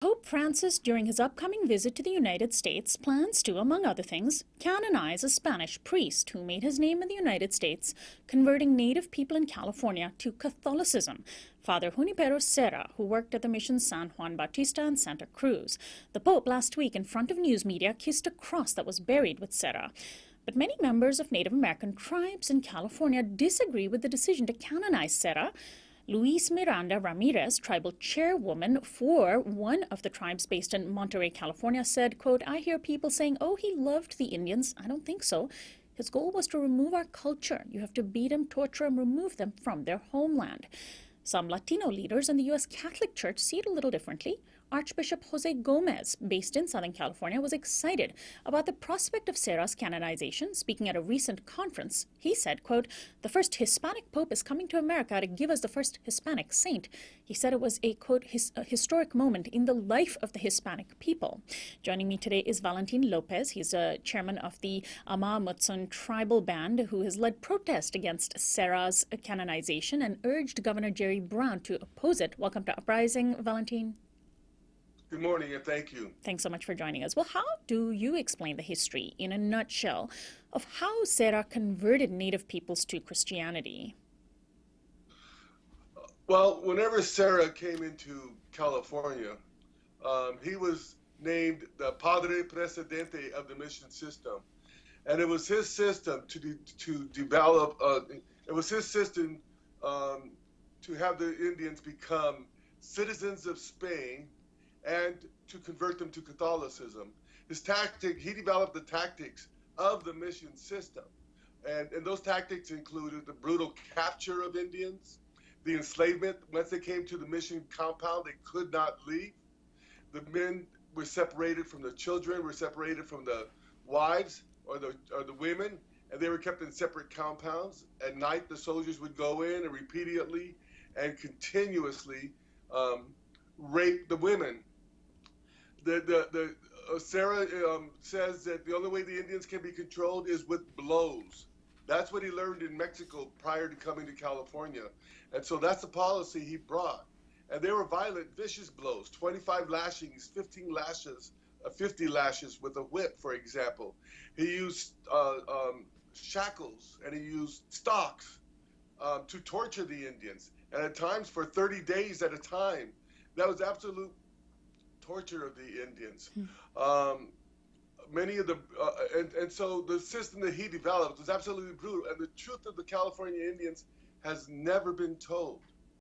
Pope Francis, during his upcoming visit to the United States, plans to, among other things, canonize a Spanish priest who made his name in the United States, converting Native people in California to Catholicism, Father Junipero Serra, who worked at the mission San Juan Bautista in Santa Cruz. The Pope last week, in front of news media, kissed a cross that was buried with Serra. But many members of Native American tribes in California disagree with the decision to canonize Serra. Luis Miranda Ramirez, tribal chairwoman for one of the tribes based in Monterey, California, said, quote, "I hear people saying, oh, he loved the Indians. I don't think so. His goal was to remove our culture. You have to beat them, torture them, remove them from their homeland." Some Latino leaders in the U.S. Catholic Church see it a little differently. Archbishop Jose Gomez, based in Southern California, was excited about the prospect of Serra's canonization. Speaking at a recent conference, he said, quote, "The first Hispanic pope is coming to America to give us the first Hispanic saint." He said it was a, quote, a historic moment in the life of the Hispanic people. Joining me today is Valentin Lopez. He's a chairman of the Ama Mutsun tribal band who has led protest against Serra's canonization and urged Governor Jerry Brown to oppose it. Welcome to Uprising, Valentin. Good morning, and thank you. Thanks so much for joining us. Well, how do you explain the history, in a nutshell, of how Serra converted Native peoples to Christianity? Well, whenever Serra came into California, he was named the Padre Presidente of the mission system. And it was his system to develop, it was his system to have the Indians become citizens of Spain and to convert them to Catholicism. He developed the tactics of the mission system. And those tactics included the brutal capture of Indians, the enslavement. Once they came to the mission compound, they could not leave. The men were separated from the children, were separated from the wives or the women, and they were kept in separate compounds. At night, the soldiers would go in and repeatedly and continuously rape the women. Serra says that the only way the Indians can be controlled is with blows. That's what he learned in Mexico prior to coming to California. And so that's the policy he brought. And they were violent, vicious blows, 25 lashings, 15 lashes, 50 lashes with a whip, for example. He used shackles and he used stocks to torture the Indians. And at times for 30 days at a time. That was absolute torture of the Indians. Many of the and so the system that he developed was absolutely brutal, and the truth of the California Indians has never been told.